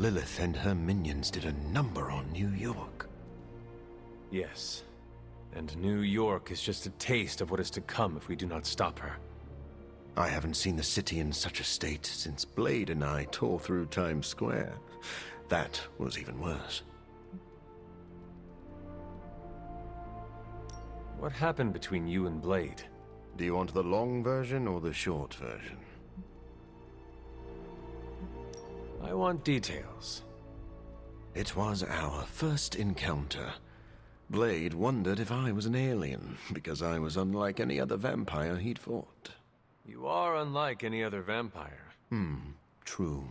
Lilith and her minions did a number on New York. Yes. And New York is just a taste of what is to come if we do not stop her. I haven't seen the city in such a state since Blade and I tore through Times Square. That was even worse. What happened between you and Blade? Do you want the long version or the short version? I want details. It was our first encounter. Blade wondered if I was an alien, because I was unlike any other vampire he'd fought. You are unlike any other vampire. True.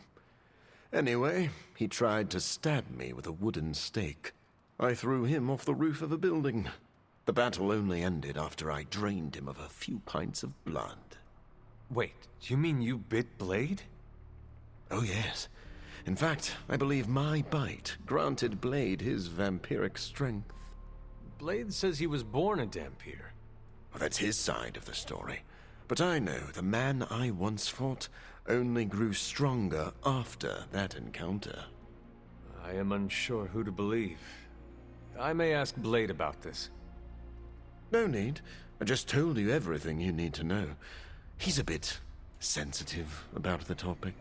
Anyway, he tried to stab me with a wooden stake. I threw him off the roof of a building. The battle only ended after I drained him of a few pints of blood. Wait, you mean you bit Blade? Oh yes. In fact, I believe my bite granted Blade his vampiric strength. Blade says he was born a Dhampir. Well, that's his side of the story. But I know the man I once fought only grew stronger after that encounter. I am unsure who to believe. I may ask Blade about this. No need. I just told you everything you need to know. He's a bit sensitive about the topic.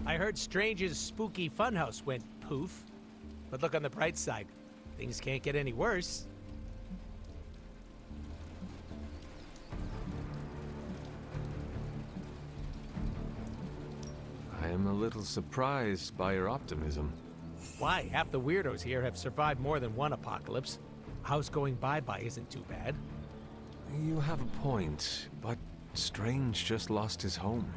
I heard Strange's spooky funhouse went poof. But look on the bright side. Things can't get any worse. I am a little surprised by your optimism. Why? Half the weirdos here have survived more than one apocalypse. House going bye-bye isn't too bad. You have a point, but Strange just lost his home.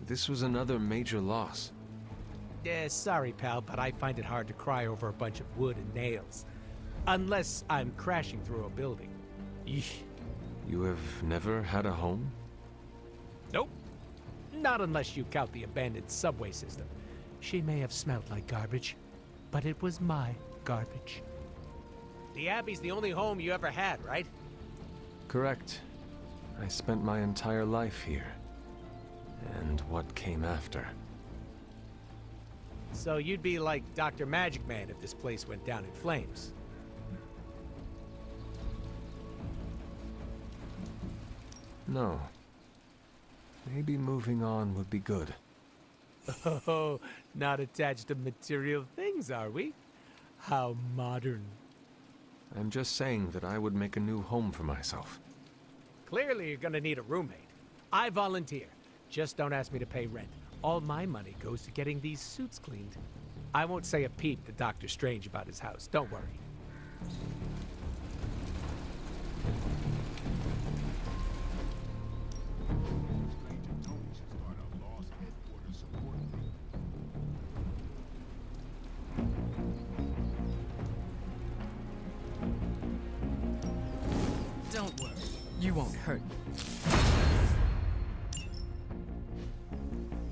This was another major loss. Yeah, sorry, pal, but I find it hard to cry over a bunch of wood and nails. Unless I'm crashing through a building. Yeesh. You have never had a home? Nope. Not unless you count the abandoned subway system. She may have smelled like garbage, but it was my garbage. The Abbey's the only home you ever had, right? Correct. I spent my entire life here. And what came after. So you'd be like Dr. Magic Man if this place went down in flames. No. Maybe moving on would be good. Oh, not attached to material things, are we? How modern. I'm just saying that I would make a new home for myself. Clearly you're gonna need a roommate. I volunteer. Just don't ask me to pay rent. All my money goes to getting these suits cleaned. I won't say a peep to Dr. Strange about his house, don't worry. Don't worry, you won't hurt me.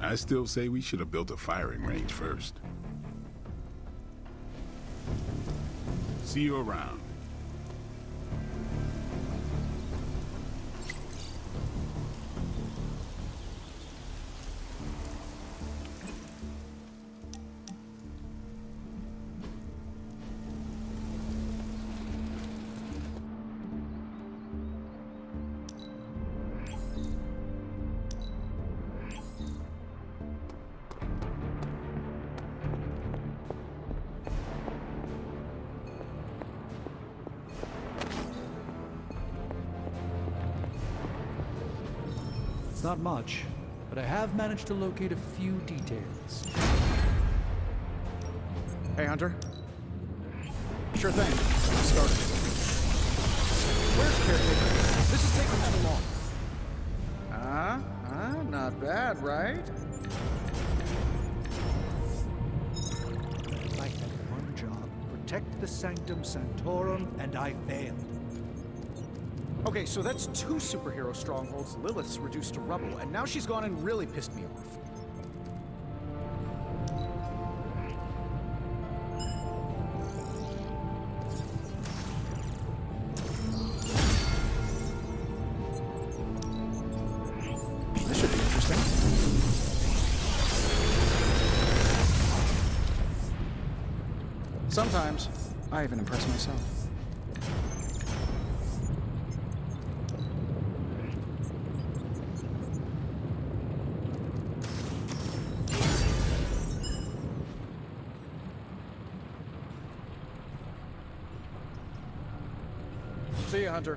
I still say we should have built a firing range first. See you around. Not much, but I have managed to locate a few details. Hey, Hunter. Sure thing. Started. Where's Caretaker? This is taking too long. Not bad, right? I had one job, protect the Sanctum Sanctorum, and I failed. Okay, so that's 2 superhero strongholds Lilith's reduced to rubble, and now she's gone and really pissed me off. Sometimes, I even impress myself. See ya, Hunter.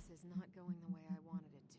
This is not going the way I wanted it to.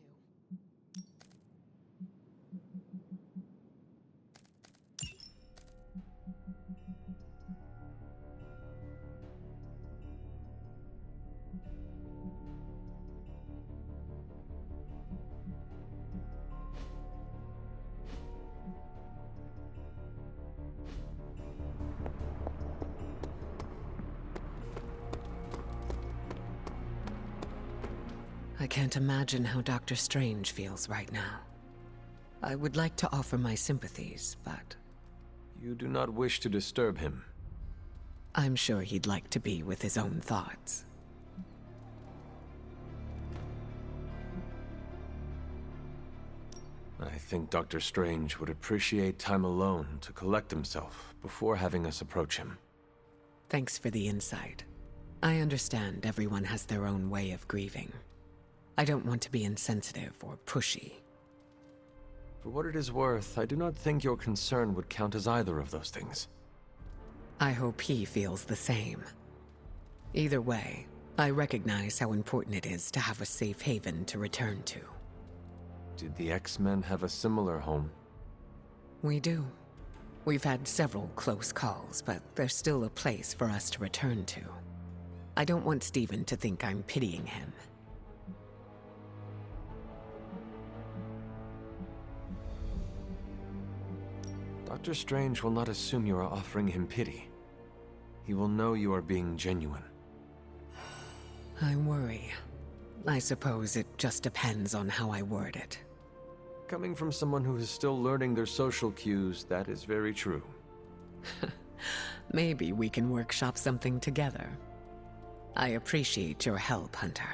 I can't imagine how Dr. Strange feels right now. I would like to offer my sympathies, but You do not wish to disturb him. I'm sure he'd like to be with his own thoughts. I think Dr. Strange would appreciate time alone to collect himself before having us approach him. Thanks for the insight. I understand everyone has their own way of grieving. I don't want to be insensitive or pushy. For what it is worth, I do not think your concern would count as either of those things. I hope he feels the same. Either way, I recognize how important it is to have a safe haven to return to. Did the X-Men have a similar home? We do. We've had several close calls, but there's still a place for us to return to. I don't want Steven to think I'm pitying him. Dr. Strange will not assume you are offering him pity. He will know you are being genuine. I worry. I suppose it just depends on how I word it. Coming from someone who is still learning their social cues, that is very true. Maybe we can workshop something together. I appreciate your help, Hunter.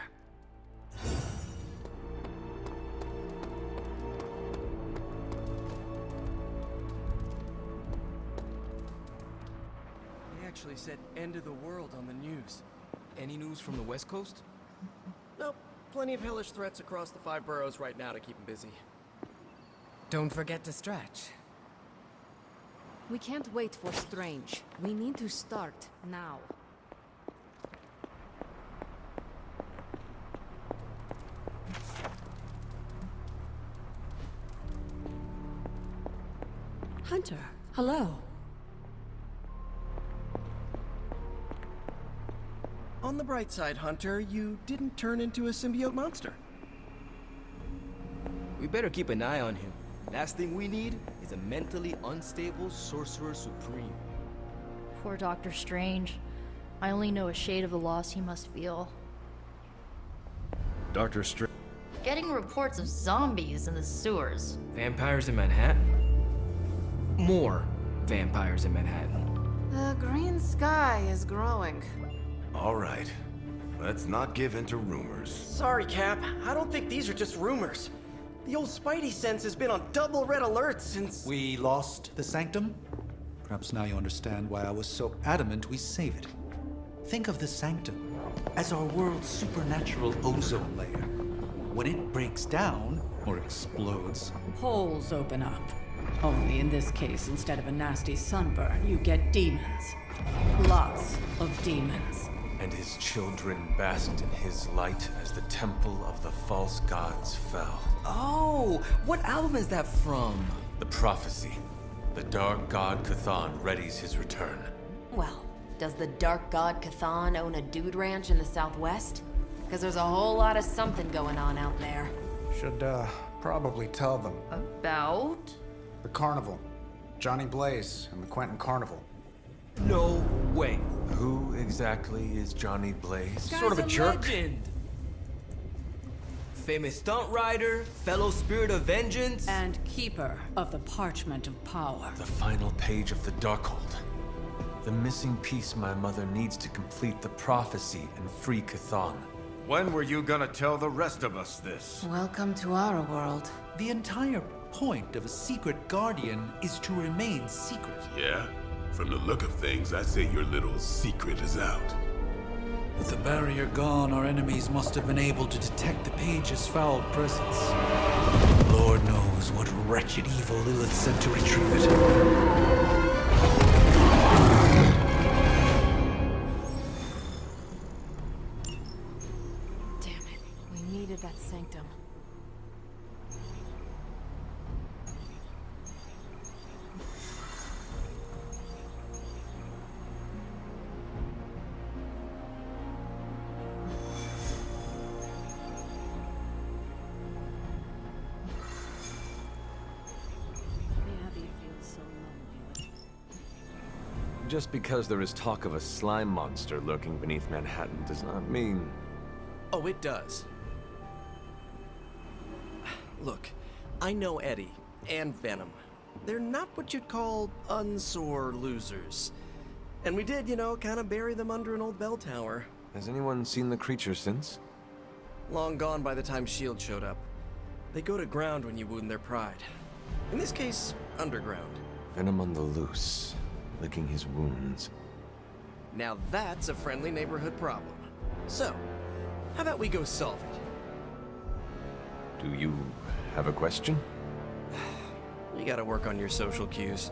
They actually said end of the world on the news. Any news from the West Coast? Nope. Plenty of hellish threats across the 5 boroughs right now to keep him busy. Don't forget to stretch. We can't wait for Strange. We need to start now. Hunter, hello. On the bright side, Hunter, you didn't turn into a symbiote monster. We better keep an eye on him. Last thing we need is a mentally unstable Sorcerer Supreme. Poor Doctor Strange. I only know a shade of the loss he must feel. Dr. Strange. Getting reports of zombies in the sewers. Vampires in Manhattan? More vampires in Manhattan. The green sky is growing. All right. Let's not give in to rumors. Sorry, Cap. I don't think these are just rumors. The old Spidey sense has been on double red alert since... We lost the Sanctum? Perhaps now you understand why I was so adamant we save it. Think of the Sanctum as our world's supernatural ozone layer. When it breaks down, or explodes, Holes open up. Only in this case, instead of a nasty sunburn, you get demons. Lots of demons. And his children basked in his light as the temple of the false gods fell. Oh, what album is that from? The prophecy. The dark god Cthon readies his return. Well, does the dark god Cthon own a dude ranch in the southwest? Because there's a whole lot of something going on out there. Should, probably tell them. About? The carnival. Johnny Blaze and the Quentin Carnival. No way. Who exactly is Johnny Blaze? Sort of a jerk. Legend. Famous stunt rider, fellow spirit of vengeance, And keeper of the Parchment of Power. The final page of the Darkhold. The missing piece my mother needs to complete the prophecy and free Cthon. When were you gonna tell the rest of us this? Welcome to our world. the entire point of a secret guardian is to remain secret. Yeah? From the look of things, I say your little secret is out. With the barrier gone, our enemies must have been able to detect the page's foul presence. Lord knows what wretched evil Lilith sent to retrieve it. Damn it. We needed that sanctum. Just because there is talk of a slime monster lurking beneath Manhattan does not mean... Oh, it does. Look, I know Eddie and Venom. They're not what you'd call unsore losers. And we did, you know, kind of bury them under an old bell tower. Has anyone seen the creature since? Long gone by the time S.H.I.E.L.D. showed up. They go to ground when you wound their pride. In this case, underground. Venom on the loose, licking his wounds. Now that's a friendly neighborhood problem. So, how about we go solve it? Do you have a question? You gotta work on your social cues.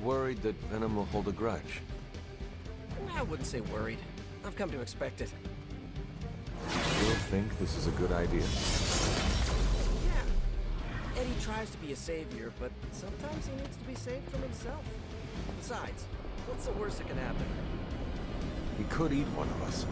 Worried that Venom will hold a grudge? I wouldn't say worried. I've come to expect it. You still think this is a good idea? Yeah. Eddie tries to be a savior, but sometimes he needs to be saved from himself. Besides, what's the worst that can happen? He could eat one of us.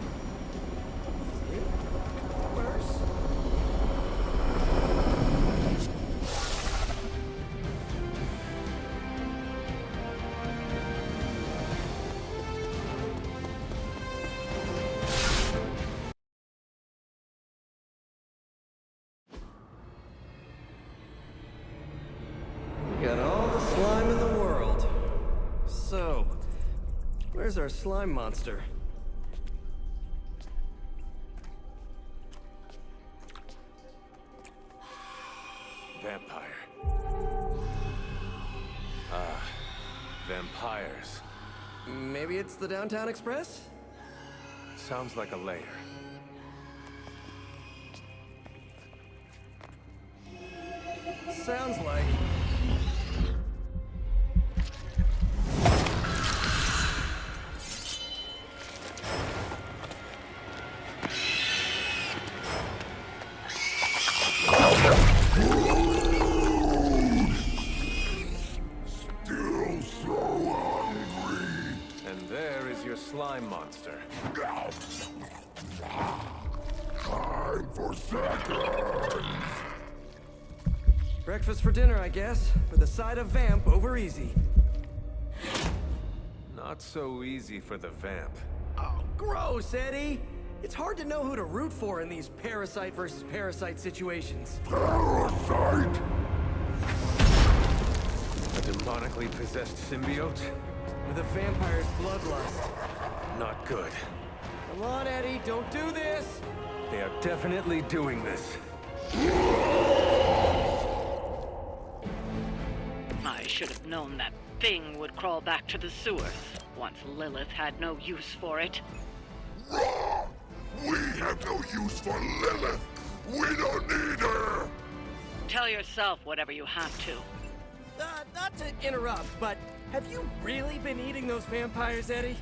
Where's our slime monster? Vampire. Vampires. Maybe it's the Downtown Express? Sounds like a lair. Sounds like... Still so hungry. And there is your slime monster. Time for seconds. Breakfast for dinner, I guess, with a side of vamp over easy. Not so easy for the vamp. Oh, gross, Eddie! It's hard to know who to root for in these parasite versus parasite situations. Parasite? A demonically possessed symbiote? With a vampire's bloodlust. Not good. Come on, Eddie, don't do this! They are definitely doing this. I should have known that thing would crawl back to the sewers once Lilith had no use for it. Wrong! We have no use for Lilith! We don't need her! Tell yourself whatever you have to. Not to interrupt, but have you really been eating those vampires, Eddie?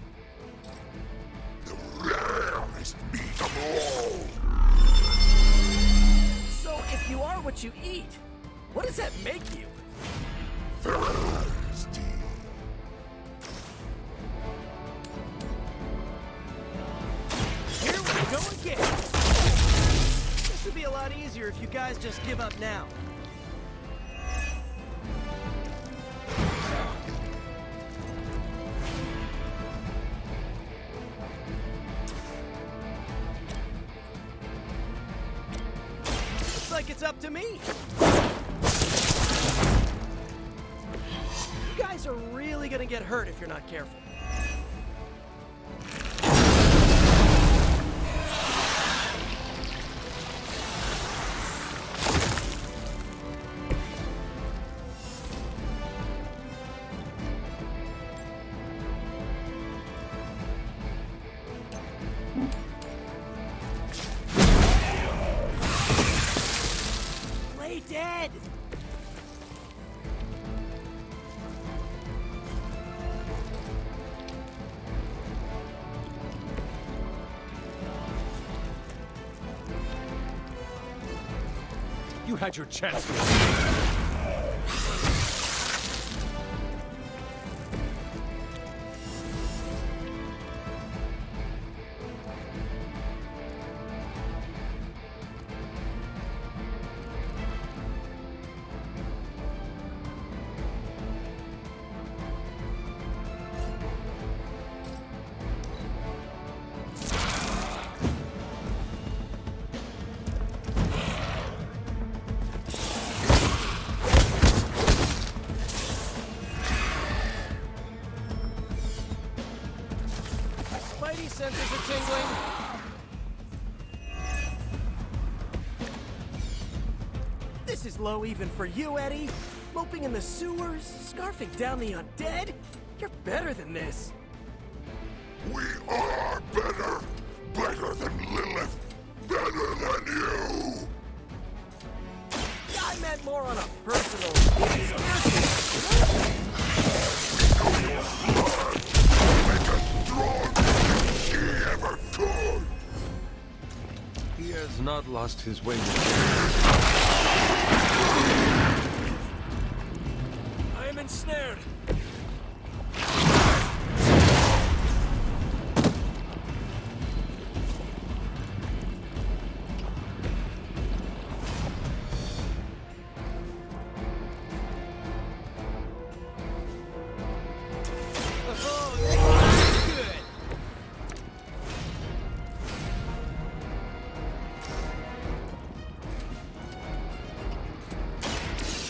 The rarest meat of all! So if you are what you eat, what does that make you? Thirsty. Here we go again! This would be a lot easier if you guys just give up now. Looks like it's up to me. You guys are really gonna get hurt if you're not careful. Play dead! You had your chance. Spidey senses are tingling. This is low even for you, Eddie. Moping in the sewers, scarfing down the undead. You're better than this. We are better! Better than Lilith! Better than you! I meant more on a personal, Make us strong as she ever could! He has not lost his way. I am ensnared.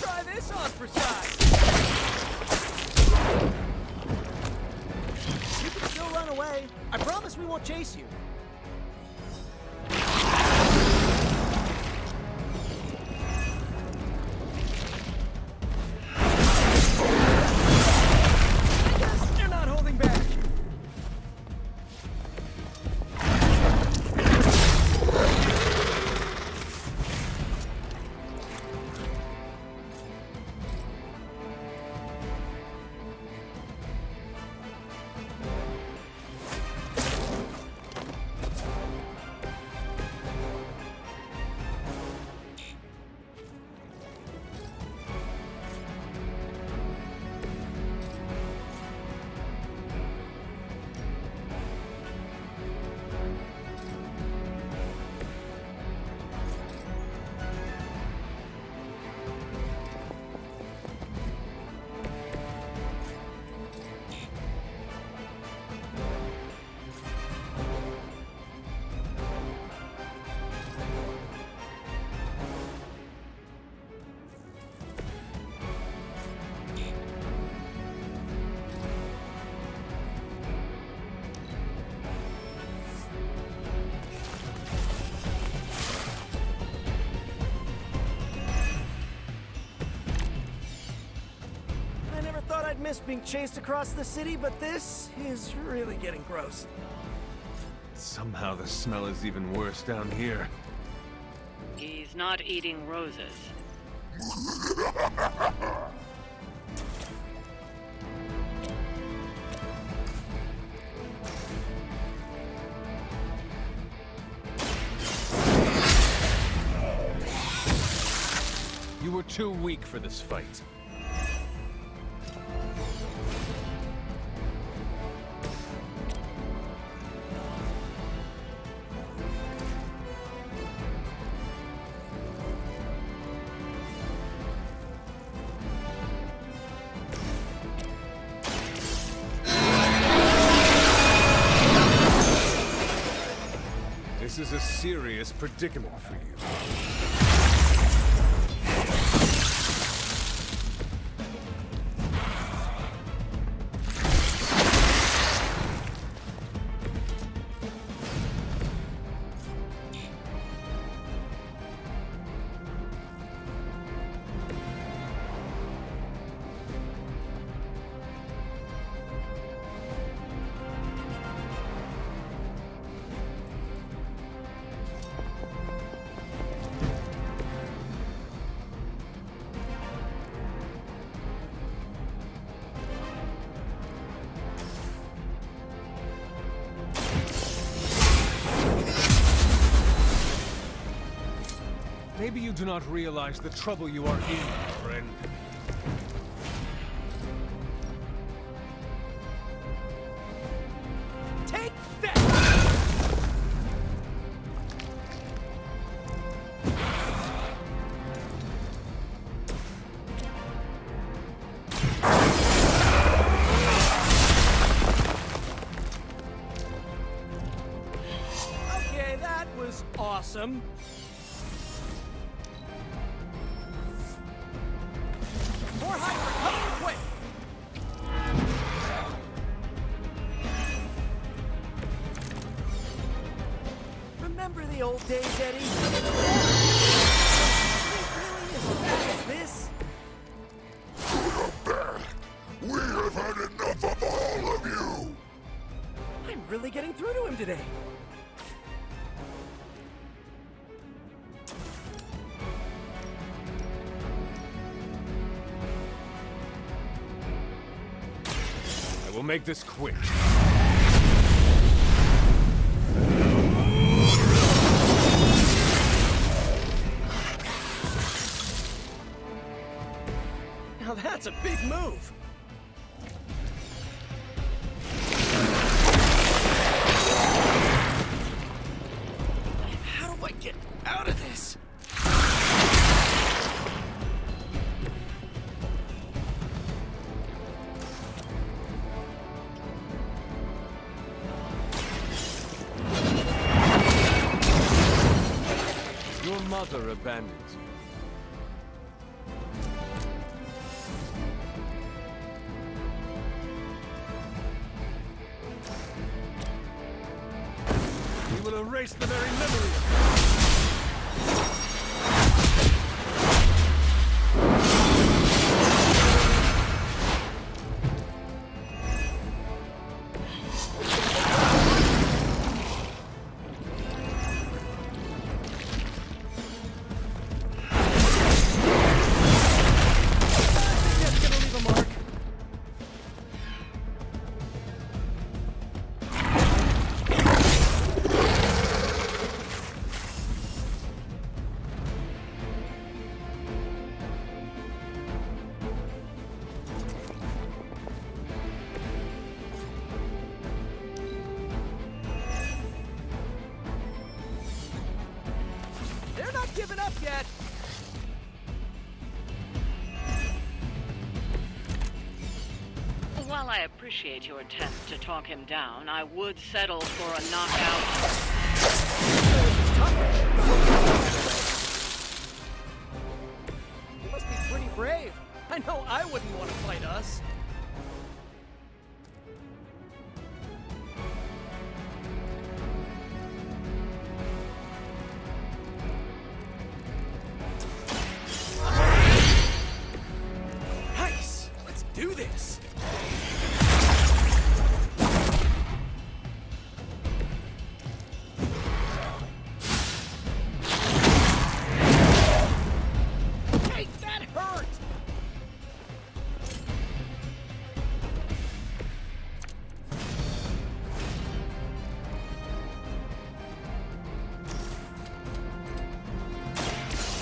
Try this on for size. You can still Bye! I promise we won't chase you. I guess you're not holding back. I'd miss being chased across the city, but this is really getting gross. Somehow the smell is even worse down here. He's not eating roses. You were too weak for this fight. This is a serious predicament for you. Maybe you do not realize the trouble you are in, friend. Take that! Okay, that was awesome. More Hydra coming quick! Remember the old days, Eddie? Really as bad as this? We have had enough of all of you! I'm really getting through to him today. I will make this quick. Now that's a big move. How do I get out of this? Your mother abandoned you. will erase the very memory of Giving up yet. While I appreciate your attempt to talk him down, I would settle for a knockout. You must be pretty brave. I know I wouldn't want to fight us. Do this! Hey, that hurt!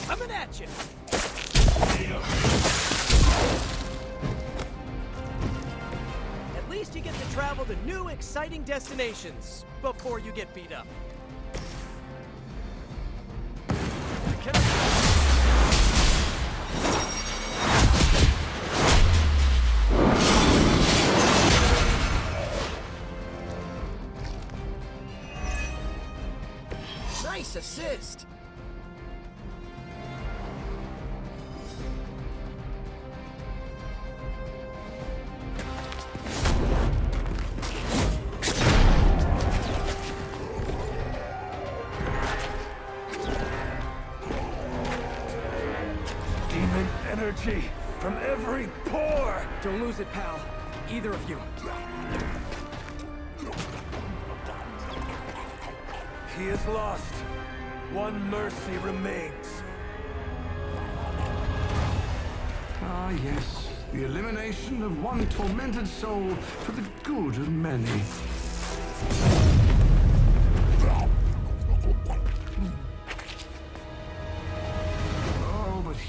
Coming at you! At least you get to travel to new, exciting destinations before you get beat up. Nice assist! Energy from every pore! Don't lose it, pal. Either of you. He is lost. One mercy remains. Ah, yes. The elimination of one tormented soul for the good of many.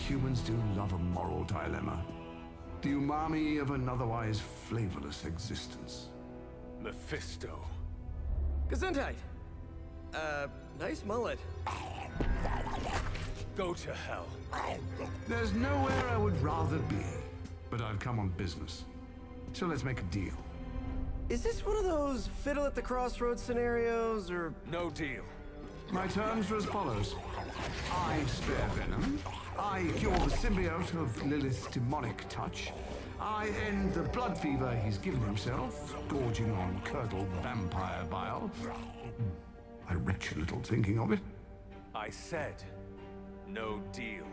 Humans do love a moral dilemma. The umami of an otherwise flavorless existence. Mephisto. Gesundheit. Nice mullet. Go to hell. There's nowhere I would rather be, but I've come on business. So let's make a deal. Is this one of those fiddle at the crossroads scenarios, or...? No deal. My terms are as follows. I spare Venom. I cure the symbiote of Lilith's demonic touch. I end the blood fever he's given himself, gorging on curdled vampire bile. I retch a little thinking of it. I said, no deal.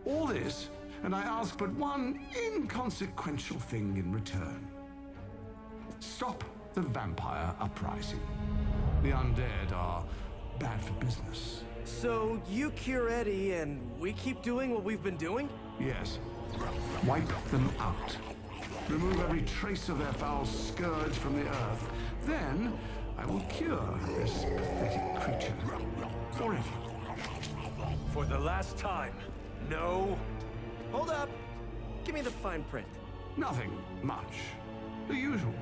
All this, and I ask but one inconsequential thing in return. Stop the vampire uprising. The undead are bad for business. So you cure Eddie and we keep doing what we've been doing? Yes. Wipe them out. Remove every trace of their foul scourge from the earth. Then I will cure this pathetic creature forever. For the last time, no. Hold up. Give me the fine print. Nothing much. The usual.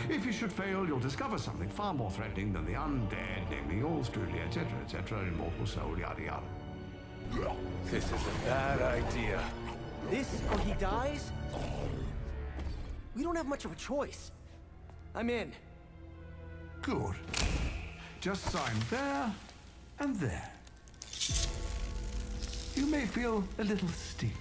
If you should fail, you'll discover something far more threatening than the undead, namely yours truly, etc., immortal soul, yada yada. This is a bad idea. This or he dies? We don't have much of a choice. I'm in. Good. Just sign there and there. You may feel a little sting.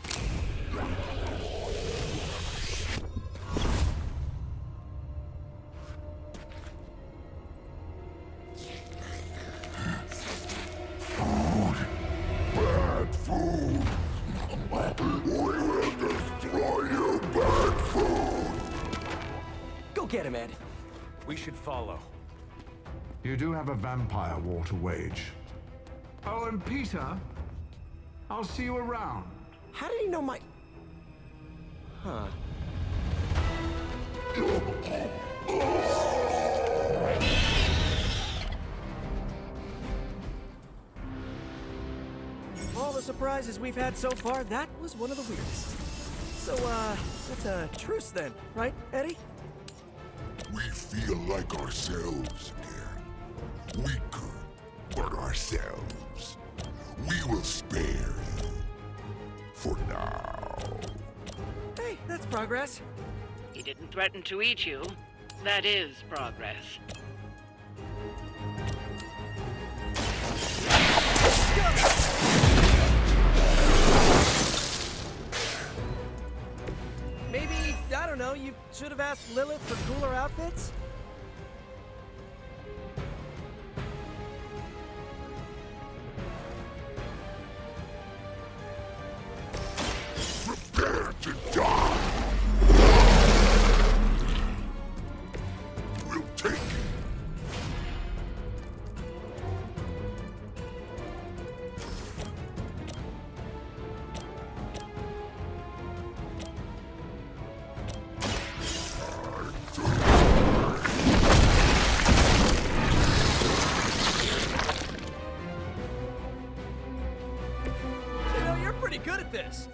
get him, Ed. We should follow. You do have a vampire war to wage. Oh, and Peter, I'll see you around. How did he know my... Huh. Of all the surprises we've had so far, that was one of the weirdest. So, that's a truce then, right, Eddie? We feel like ourselves again. Weaker, but ourselves. We will spare him. For now. Hey, that's progress. He didn't threaten to eat you. That is progress. Maybe, I don't know, you should have asked Lilith for cooler outfits? Prepare to die! We'll take it. You know, you're pretty good at this.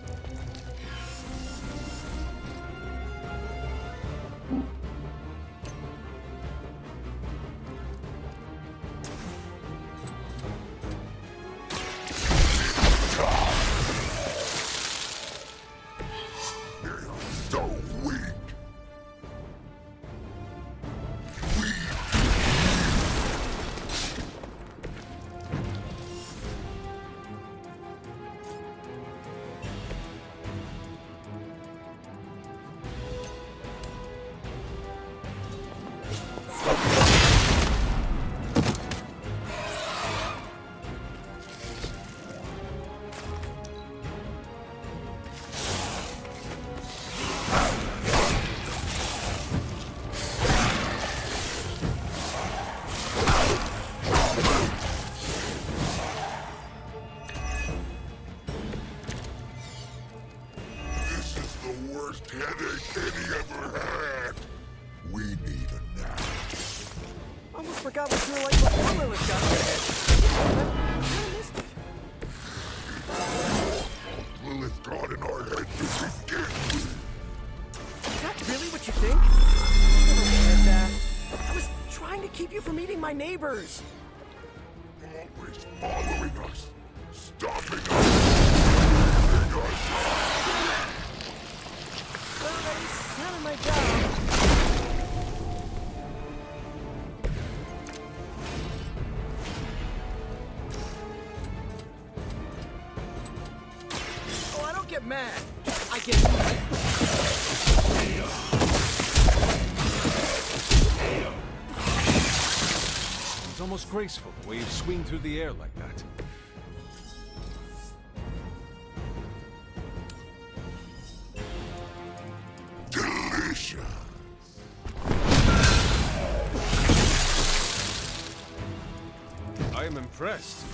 So weak. This is the worst headache Eddie ever had. We need a nap. Almost forgot what you were like before Lilith got in your head. I missed it. Lilith got in our head to begin with. Is that really what you think? And, I was trying to keep you from eating my neighbors. Always following us, stopping us, leading us. Well, that's kind of my job. Oh, I don't get mad. I get mad. It's almost graceful the way you swing through the air like that. Delicious. I am impressed.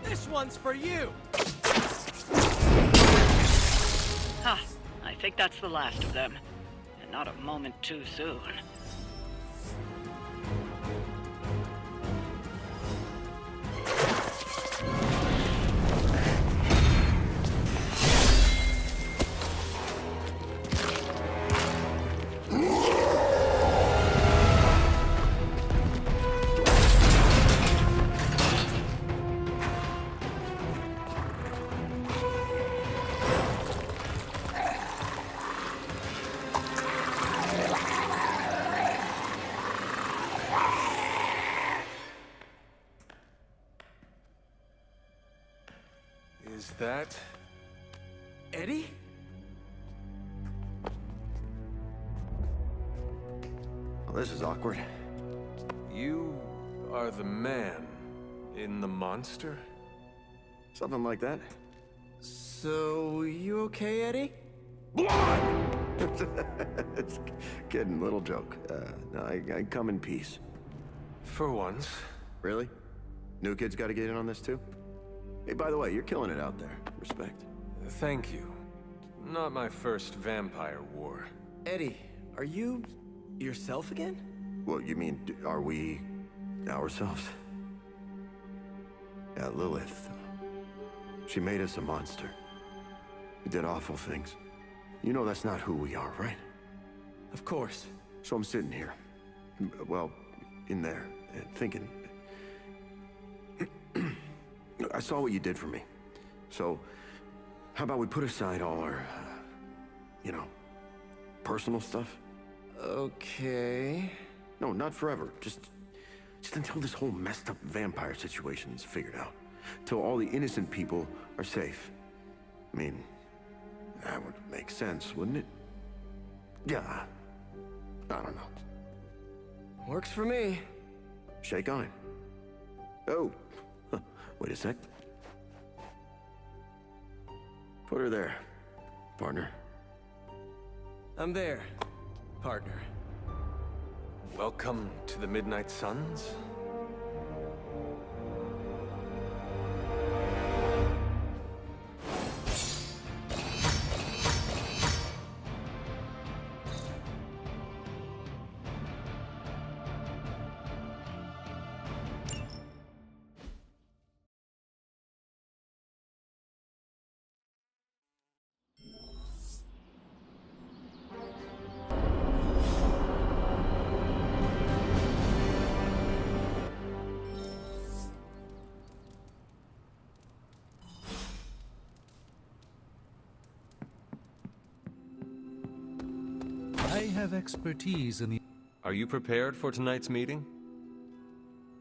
This one's for you. Ha! I think that's the last of them. And not a moment too soon. Is that... Eddie? Well, this is awkward. You are the man in the monster? Something like that. So, you okay, Eddie? It's kidding, little joke. No, I come in peace. For once. Really? New kids gotta get in on this too? Hey, by the way, you're killing it out there. Respect. Thank you. Not my first vampire war. Eddie, are you yourself again? Well, you mean, are we ourselves? Yeah, Lilith. She made us a monster. We did awful things. You know that's not who we are, right? Of course. So I'm sitting here, well, in there, thinking. I saw what you did for me. So, how about we put aside all our, personal stuff? Okay. No, not forever. Just until this whole messed up vampire situation is figured out. Till all the innocent people are safe. I mean, that would make sense, wouldn't it? Yeah. I don't know. Works for me. Shake on it. Oh. Wait a sec. Put her there, partner. I'm there, partner. Welcome to the Midnight Suns. I have expertise in the... Are you prepared for tonight's meeting?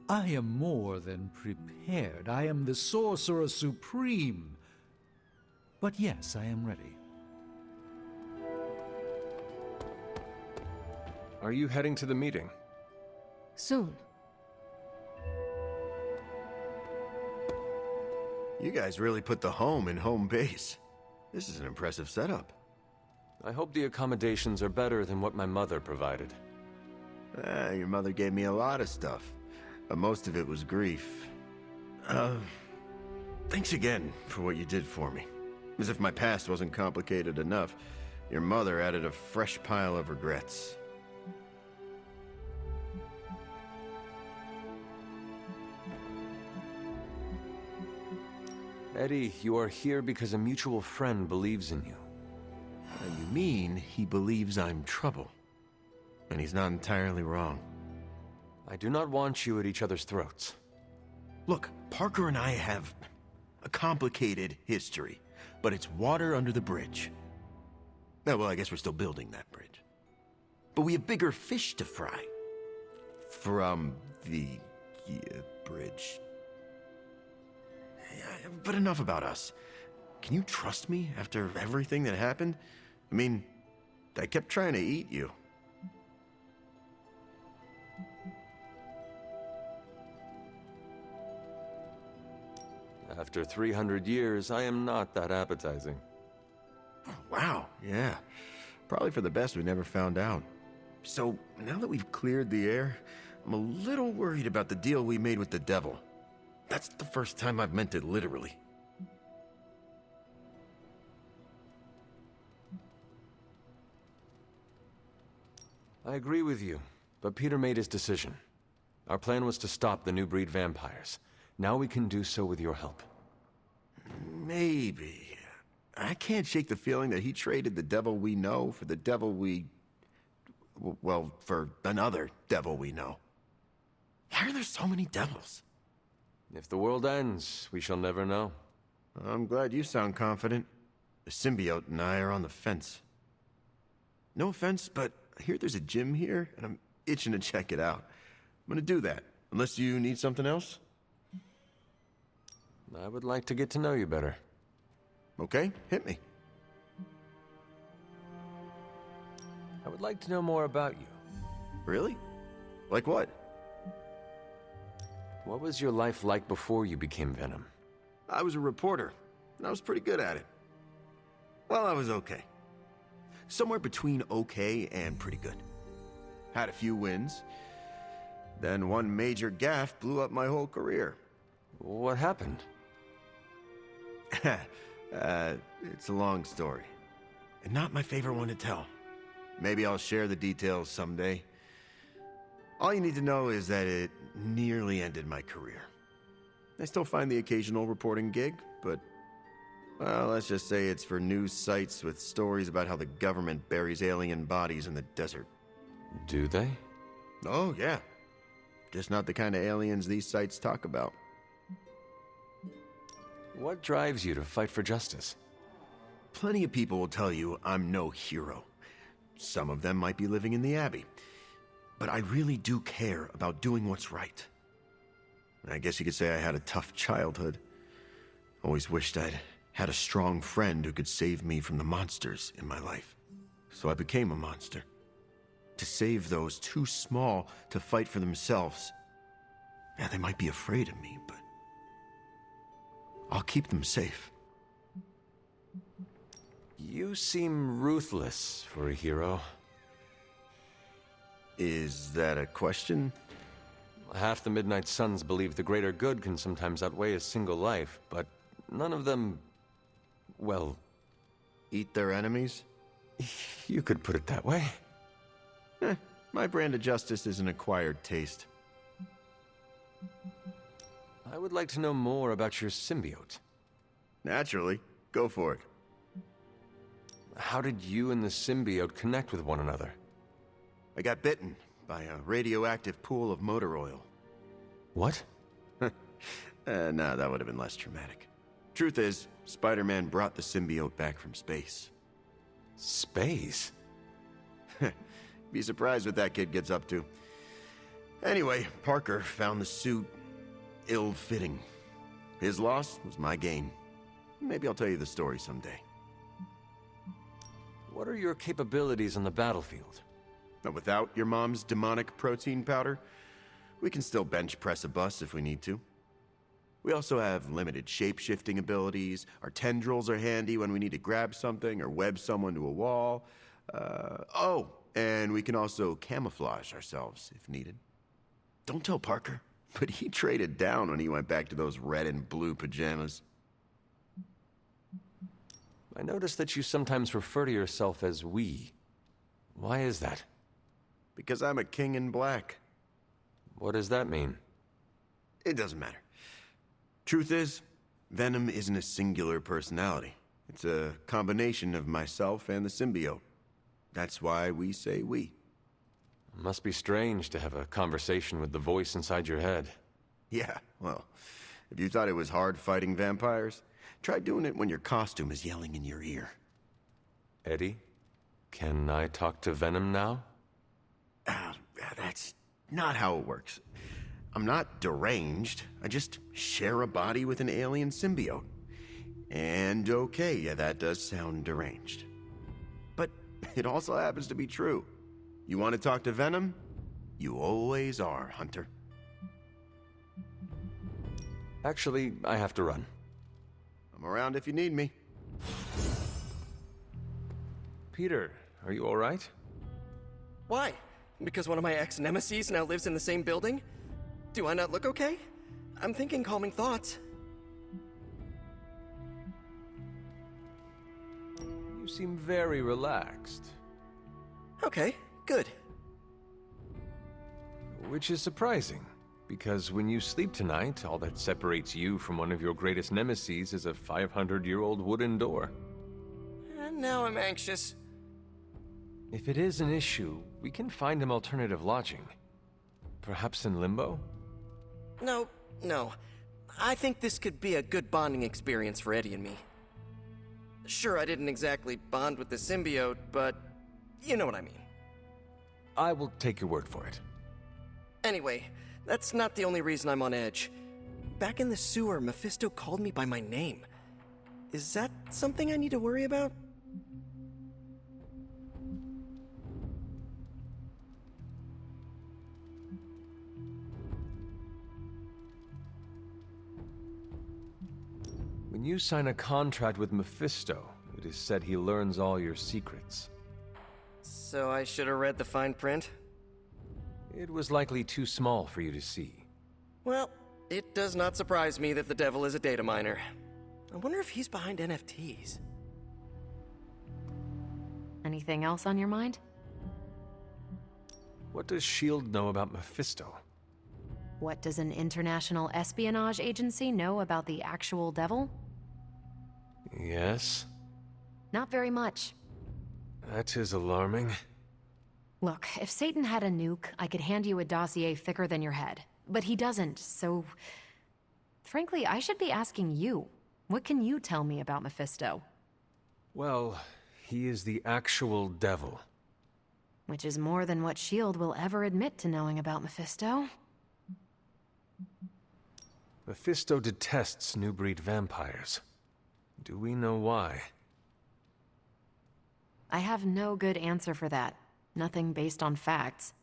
I am more than prepared. I am the Sorcerer Supreme. But yes, I am ready. Are you heading to the meeting? Soon. You guys really put the home in home base. This is an impressive setup. I hope the accommodations are better than what my mother provided. Your mother gave me a lot of stuff. But most of it was grief. Thanks again for what you did for me. As if my past wasn't complicated enough, your mother added a fresh pile of regrets. Eddie, you are here because a mutual friend believes in you. You mean he believes I'm trouble? And he's not entirely wrong. I do not want you at each other's throats. Look, Parker and I have a complicated history, but it's water under the bridge. Well, I guess we're still building that bridge. But we have bigger fish to fry. From the bridge. But enough about us. Can you trust me after everything that happened? I mean, I kept trying to eat you. After 300 years, I am not that appetizing. Oh, wow, yeah. Probably for the best we never found out. So, now that we've cleared the air, I'm a little worried about the deal we made with the devil. That's the first time I've meant it literally. I agree with you, but Peter made his decision. Our plan was to stop the new breed vampires. Now we can do so with your help. Maybe. I can't shake the feeling that he traded the devil we know for the devil we... well, for another devil we know. Why are there so many devils? If the world ends, we shall never know. I'm glad you sound confident. The symbiote and I are on the fence. No offense, but I hear there's a gym here, and I'm itching to check it out. I'm gonna do that, unless you need something else? I would like to get to know you better. Okay, hit me. I would like to know more about you. Really? Like what? What was your life like before you became Venom? I was a reporter, and I was pretty good at it. Well, I was okay. Somewhere between okay and pretty good. Had a few wins. Then one major gaffe blew up my whole career. What happened? It's a long story. And not my favorite one to tell. Maybe I'll share the details someday. All you need to know is that it nearly ended my career. I still find the occasional reporting gig, but, well, let's just say it's for news sites with stories about how the government buries alien bodies in the desert. Do they? Oh, yeah. Just not the kind of aliens these sites talk about. What drives you to fight for justice? Plenty of people will tell you I'm no hero. Some of them might be living in the Abbey. But I really do care about doing what's right. I guess you could say I had a tough childhood. Always wished I'd had a strong friend who could save me from the monsters in my life. So I became a monster. To save those too small to fight for themselves. Yeah, they might be afraid of me, but I'll keep them safe. You seem ruthless for a hero. Is that a question? Half the Midnight Suns believe the greater good can sometimes outweigh a single life, but none of them, well... Eat their enemies? You could put it that way. My brand of justice is an acquired taste. I would like to know more about your symbiote. Naturally. Go for it. How did you and the symbiote connect with one another? I got bitten by a radioactive pool of motor oil. What? No, that would have been less traumatic. Truth is, Spider-Man brought the symbiote back from space. Space? Be surprised what that kid gets up to. Anyway, Parker found the suit ill-fitting. His loss was my gain. Maybe I'll tell you the story someday. What are your capabilities on the battlefield? But without your mom's demonic protein powder, we can still bench press a bus if we need to. We also have limited shape-shifting abilities. Our tendrils are handy when we need to grab something or web someone to a wall. And we can also camouflage ourselves if needed. Don't tell Parker, but he traded down when he went back to those red and blue pajamas. I noticed that you sometimes refer to yourself as we. Why is that? Because I'm a king in black. What does that mean? It doesn't matter. Truth is, Venom isn't a singular personality. It's a combination of myself and the symbiote. That's why we say we. It must be strange to have a conversation with the voice inside your head. Yeah, well, if you thought it was hard fighting vampires, try doing it when your costume is yelling in your ear. Eddie, can I talk to Venom now? That's not how it works. I'm not deranged. I just share a body with an alien symbiote. And okay, yeah, that does sound deranged. But it also happens to be true. You want to talk to Venom? You always are, Hunter. Actually, I have to run. I'm around if you need me. Peter, are you all right? Why? Because one of my ex-nemeses now lives in the same building? Do I not look okay? I'm thinking calming thoughts. You seem very relaxed. Okay, good. Which is surprising, because when you sleep tonight, all that separates you from one of your greatest nemeses is a 500-year-old wooden door. And now I'm anxious. If it is an issue, we can find him alternative lodging. Perhaps in Limbo? No. I think this could be a good bonding experience for Eddie and me. Sure, I didn't exactly bond with the symbiote, but you know what I mean. I will take your word for it. Anyway, that's not the only reason I'm on edge. Back in the sewer, Mephisto called me by my name. Is that something I need to worry about? When you sign a contract with Mephisto, It is said he learns all your secrets. So I should have read the fine print? It was likely too small for you to see. Well, it does not surprise me that the devil is a data miner. I wonder if he's behind NFTs. Anything else on your mind? What does S.H.I.E.L.D. know about Mephisto? What does an international espionage agency know about the actual devil? Yes? Not very much. That is alarming. Look, if Satan had a nuke, I could hand you a dossier thicker than your head. But he doesn't, so... Frankly, I should be asking you. What can you tell me about Mephisto? Well, he is the actual devil. Which is more than what S.H.I.E.L.D. will ever admit to knowing about Mephisto. Mephisto detests new breed vampires. Do we know why? I have no good answer for that. Nothing based on facts.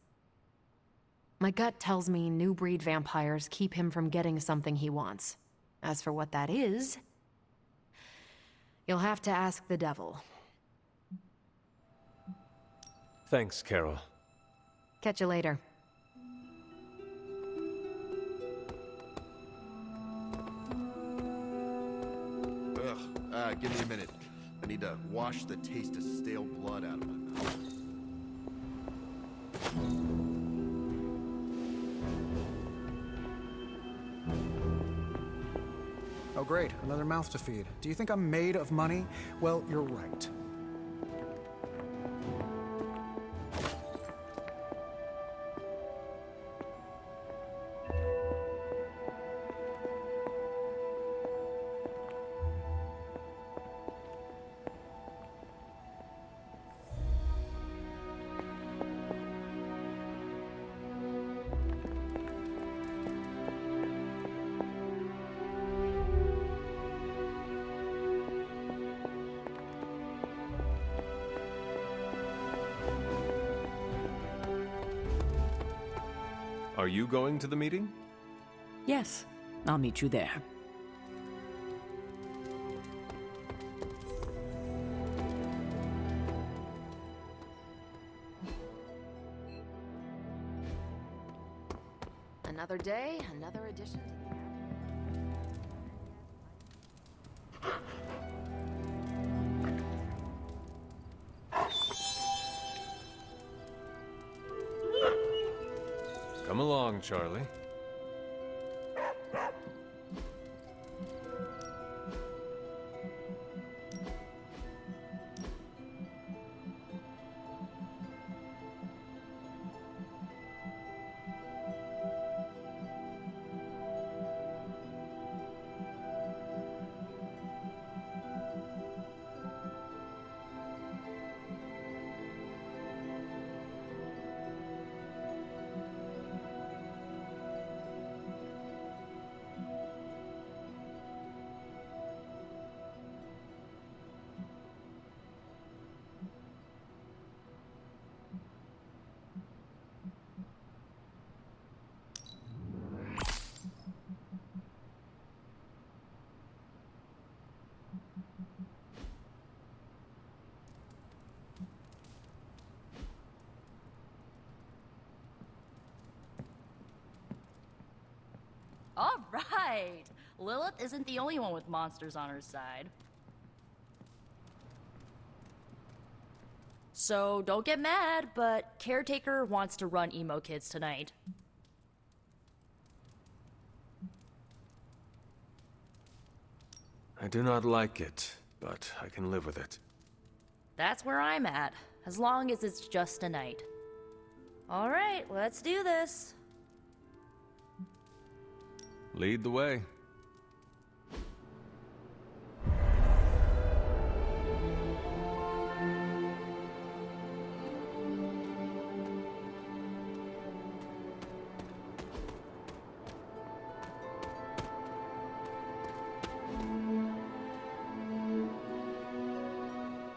My gut tells me new breed vampires keep him from getting something he wants. As for what that is, you'll have to ask the devil. Thanks, Carol. Catch you later. Give me a minute. I need to wash the taste of stale blood out of my mouth. Oh great, another mouth to feed. Do you think I'm made of money? Well, you're right. Are you going to the meeting? Yes, I'll meet you there. Another day, another edition. Come along, Charlie. All right! Lilith isn't the only one with monsters on her side. So don't get mad, but Caretaker wants to run emo kids tonight. I do not like it, but I can live with it. That's where I'm at, as long as it's just a night. All right, let's do this. Lead the way.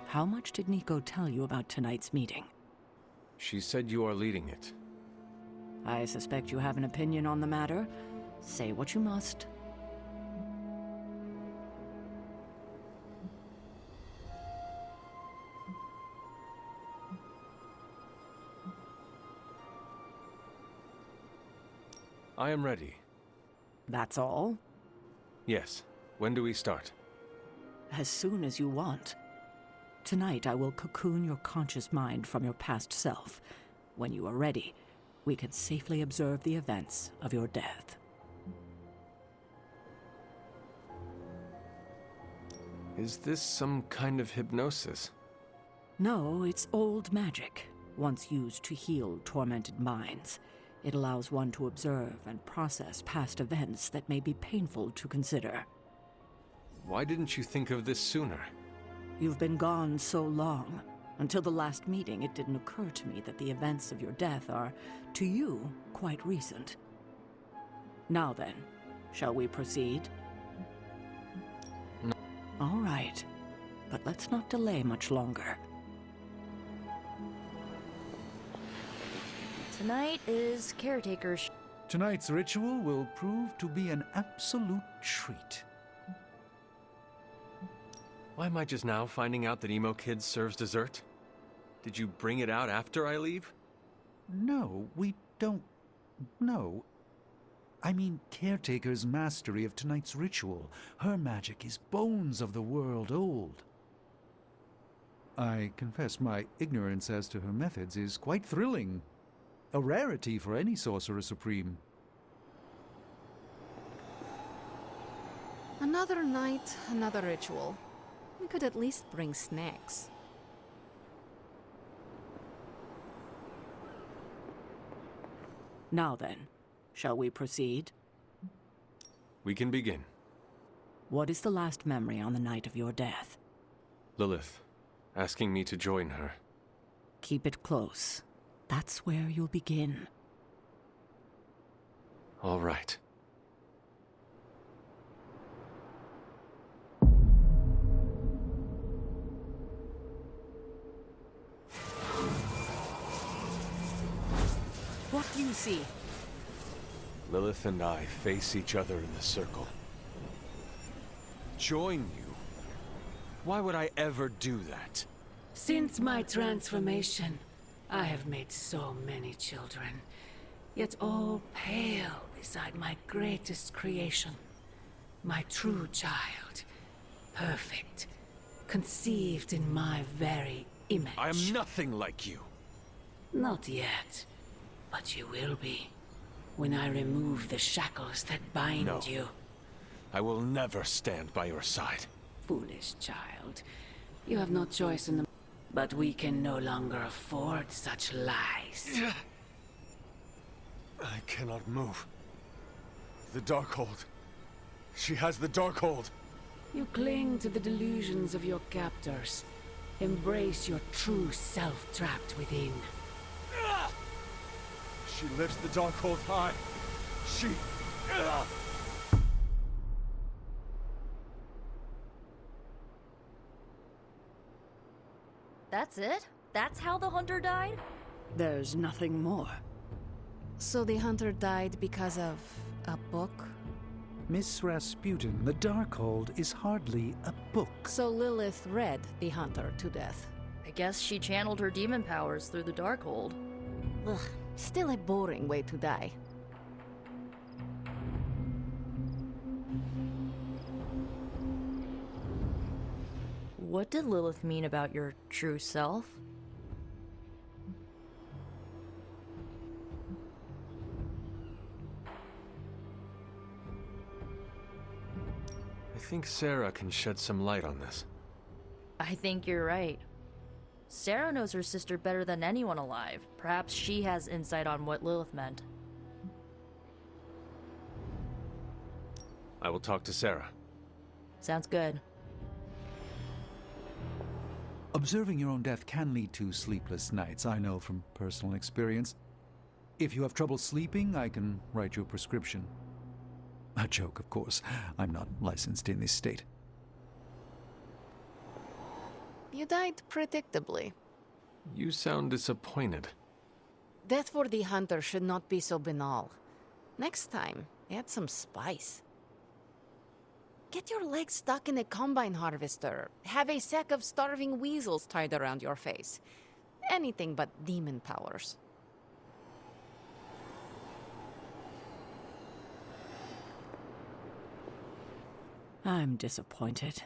How much did Nico tell you about tonight's meeting? She said you are leading it. I suspect you have an opinion on the matter. Say what you must. I am ready. That's all? Yes. When do we start? As soon as you want. Tonight I will cocoon your conscious mind from your past self. When you are ready, we can safely observe the events of your death. Is this some kind of hypnosis? No, it's old magic, once used to heal tormented minds. It allows one to observe and process past events that may be painful to consider. Why didn't you think of this sooner? You've been gone so long. Until the last meeting, it didn't occur to me that the events of your death are, to you, quite recent. Now then, shall we proceed? No. All right, but let's not delay much longer. Tonight is Caretaker's. Tonight's ritual will prove to be an absolute treat. Why am I just now finding out that Emo Kid serves dessert? Did you bring it out after I leave? No, we don't. No. I mean Caretaker's mastery of tonight's ritual. Her magic is bones of the world old. I confess my ignorance as to her methods is quite thrilling. A rarity for any Sorcerer Supreme. Another night, another ritual. We could at least bring snacks. Now then, shall we proceed? We can begin. What is the last memory on the night of your death? Lilith, asking me to join her. Keep it close. That's where you'll begin. All right. What do you see? Lilith and I face each other in the circle. Join you? Why would I ever do that? Since my transformation, I have made so many children, yet all pale beside my greatest creation. My true child, perfect, conceived in my very image. I am nothing like you. Not yet, but you will be, when I remove the shackles that bind you. I will never stand by your side. Foolish child, you have no choice in the... But we can no longer afford such lies. I cannot move. The Darkhold. She has the Darkhold. You cling to the delusions of your captors. Embrace your true self trapped within. She lifts the Darkhold high. She... That's it? That's how the hunter died? There's nothing more. So the hunter died because of a book? Miss Rasputin, the Darkhold is hardly a book. So Lilith read the hunter to death. I guess she channeled her demon powers through the Darkhold. Ugh, still a boring way to die. What did Lilith mean about your true self? I think Sara can shed some light on this. I think you're right. Sara knows her sister better than anyone alive. Perhaps she has insight on what Lilith meant. I will talk to Sara. Sounds good. Observing your own death can lead to sleepless nights, I know from personal experience. If you have trouble sleeping, I can write you a prescription. A joke, of course. I'm not licensed in this state. You died predictably. You sound disappointed. Death for the hunter should not be so banal. Next time, add some spice. Get your legs stuck in a combine harvester. Have a sack of starving weasels tied around your face. Anything but demon powers. I'm disappointed.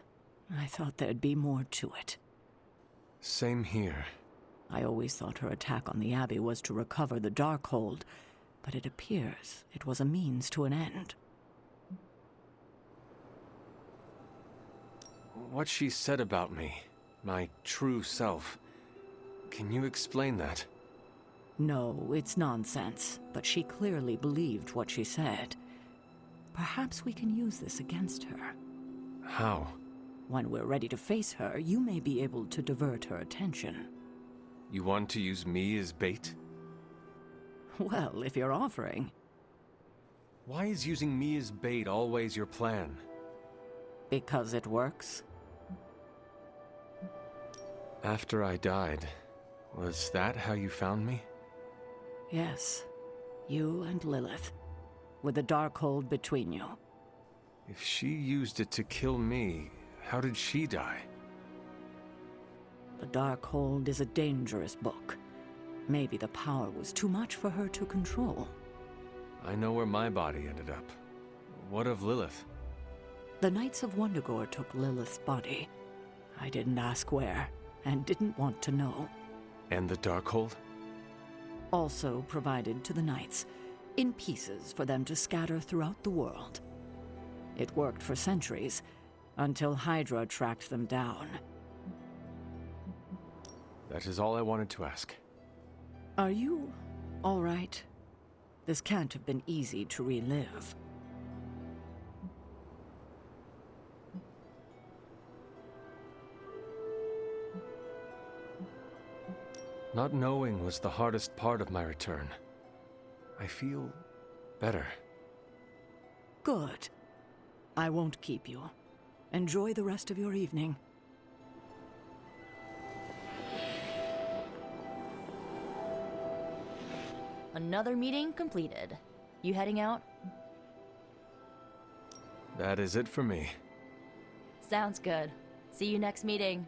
I thought there'd be more to it. Same here. I always thought her attack on the Abbey was to recover the Darkhold, but it appears it was a means to an end. What she said about me, my true self, can you explain that? No, it's nonsense, but she clearly believed what she said. Perhaps we can use this against her. How? When we're ready to face her, you may be able to divert her attention. You want to use me as bait? Well, if you're offering. Why is using me as bait always your plan? Because it works. After I died, was that how you found me? Yes. You and Lilith. With the Darkhold between you. If she used it to kill me, how did she die? The Darkhold is a dangerous book. Maybe the power was too much for her to control. I know where my body ended up. What of Lilith? The Knights of Wundagore took Lilith's body. I didn't ask where, and didn't want to know. And the Darkhold? Also provided to the Knights, in pieces for them to scatter throughout the world. It worked for centuries, until Hydra tracked them down. That is all I wanted to ask. Are you all right? This can't have been easy to relive. Not knowing was the hardest part of my return. I feel better. Good. I won't keep you. Enjoy the rest of your evening. Another meeting completed. You heading out? That is it for me. Sounds good. See you next meeting.